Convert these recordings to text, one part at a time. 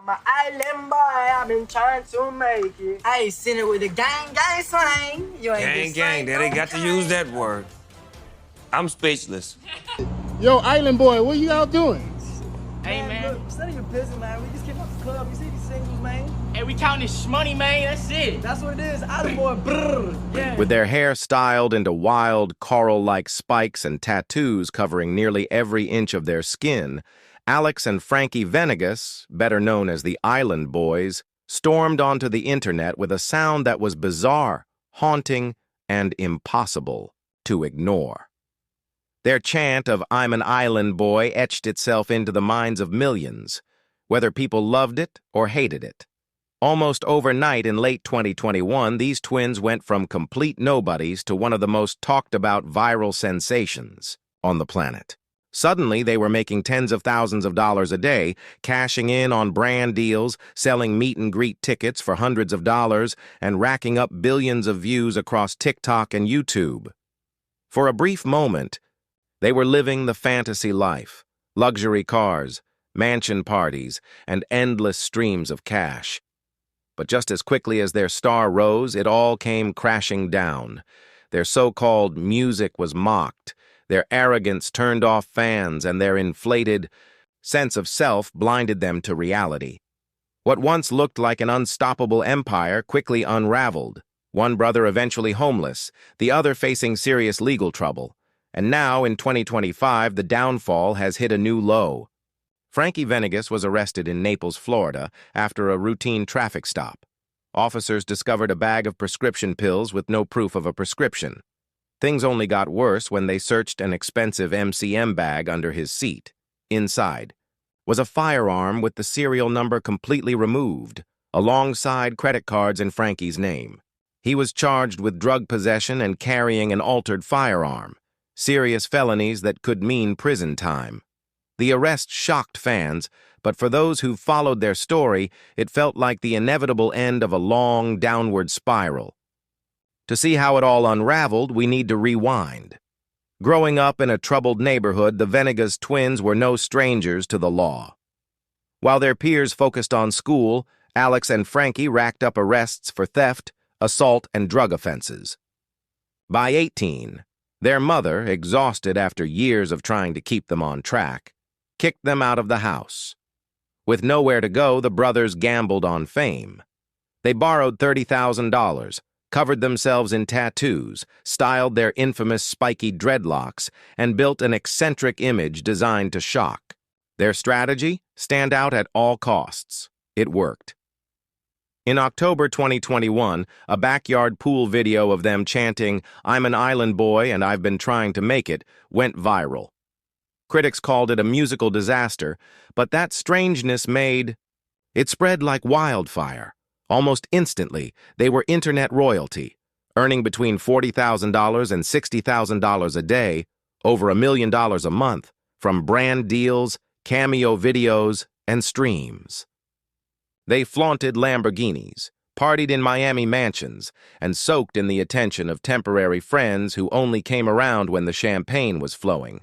I'm an island boy, I've been trying to make it. I ain't seen it with the gang slang. You ain't Gang, they got to use that word. I'm speechless. Yo, Island Boy, what you out doing? Hey, man. Look, study your business, man. We just came out the club. You see these singles, man? Hey, we counting this money, man. That's it. That's what it is. Island Boy, brrr. Yeah. With their hair styled into wild, coral-like spikes and tattoos covering nearly every inch of their skin, Alex and Frankie Venegas, better known as the Island Boys, stormed onto the internet with a sound that was bizarre, haunting, and impossible to ignore. Their chant of "I'm an island boy" etched itself into the minds of millions, whether people loved it or hated it. Almost overnight in late 2021, these twins went from complete nobodies to one of the most talked-about viral sensations on the planet. Suddenly, they were making tens of thousands of dollars a day, cashing in on brand deals, selling meet-and-greet tickets for hundreds of dollars, and racking up billions of views across TikTok and YouTube. For a brief moment, they were living the fantasy life: luxury cars, mansion parties, and endless streams of cash. But just as quickly as their star rose, it all came crashing down. Their so-called music was mocked, their arrogance turned off fans, and their inflated sense of self blinded them to reality. What once looked like an unstoppable empire quickly unraveled, one brother eventually homeless, the other facing serious legal trouble. And now, in 2025, the downfall has hit a new low. Frankie Venegas was arrested in Naples, Florida, after a routine traffic stop. Officers discovered a bag of prescription pills with no proof of a prescription. Things only got worse when they searched an expensive MCM bag under his seat. Inside was a firearm with the serial number completely removed, alongside credit cards in Frankie's name. He was charged with drug possession and carrying an altered firearm, serious felonies that could mean prison time. The arrest shocked fans, but for those who followed their story, it felt like the inevitable end of a long, downward spiral. To see how it all unraveled, we need to rewind. Growing up in a troubled neighborhood, the Venegas twins were no strangers to the law. While their peers focused on school, Alex and Frankie racked up arrests for theft, assault, and drug offenses. By 18, their mother, exhausted after years of trying to keep them on track, kicked them out of the house. With nowhere to go, the brothers gambled on fame. They borrowed $30,000, covered themselves in tattoos, styled their infamous spiky dreadlocks, and built an eccentric image designed to shock. Their strategy? Stand out at all costs. It worked. In October 2021, a backyard pool video of them chanting, "I'm an island boy and I've been trying to make it," went viral. Critics called it a musical disaster, but that strangeness it spread like wildfire. Almost instantly, they were internet royalty, earning between $40,000 and $60,000 a day, over $1 million a month, from brand deals, cameo videos, and streams. They flaunted Lamborghinis, partied in Miami mansions, and soaked in the attention of temporary friends who only came around when the champagne was flowing.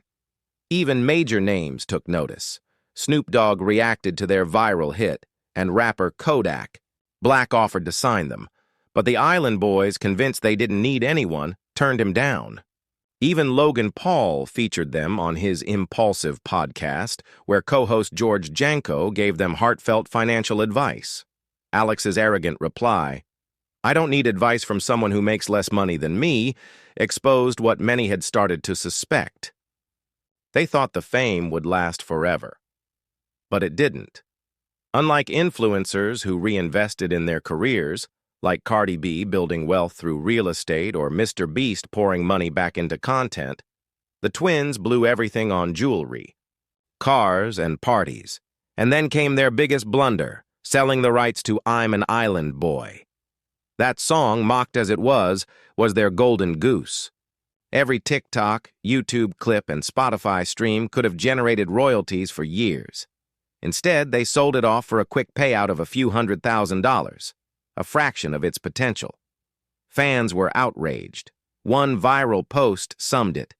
Even major names took notice. Snoop Dogg reacted to their viral hit, and rapper Kodak Black offered to sign them, but the Island Boys, convinced they didn't need anyone, turned him down. Even Logan Paul featured them on his Impulsive podcast, where co-host George Janko gave them heartfelt financial advice. Alex's arrogant reply, "I don't need advice from someone who makes less money than me," exposed what many had started to suspect. They thought the fame would last forever. But it didn't. Unlike influencers who reinvested in their careers, like Cardi B building wealth through real estate or Mr. Beast pouring money back into content, the twins blew everything on jewelry, cars, and parties. And then came their biggest blunder, selling the rights to "I'm an Island Boy." That song, mocked as it was their golden goose. Every TikTok, YouTube clip, and Spotify stream could have generated royalties for years. Instead, they sold it off for a quick payout of a few $100,000, a fraction of its potential. Fans were outraged. One viral post summed it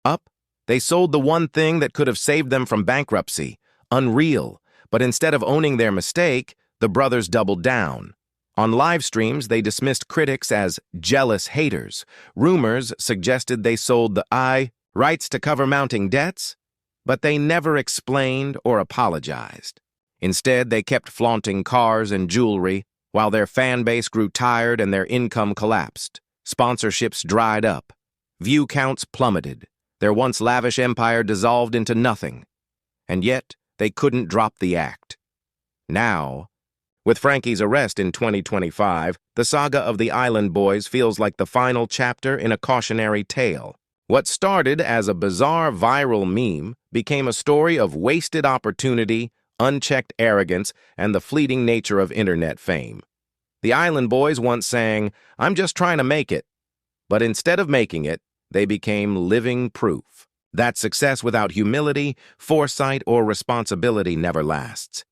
up. They sold the one thing that could have saved them from bankruptcy. Unreal, But instead of owning their mistake, the brothers doubled down. On live streams, they dismissed critics as jealous haters. Rumors suggested they sold the rights to cover mounting debts, but they never explained or apologized. Instead, they kept flaunting cars and jewelry, while their fan base grew tired and their income collapsed. Sponsorships dried up. View counts plummeted. Their once lavish empire dissolved into nothing. And yet, they couldn't drop the act. Now, with Frankie's arrest in 2025, the saga of the Island Boys feels like the final chapter in a cautionary tale. What started as a bizarre viral meme became a story of wasted opportunity, unchecked arrogance, and the fleeting nature of internet fame. The Island Boys once sang, "I'm just trying to make it." But instead of making it, they became living proof that success without humility, foresight, or responsibility never lasts.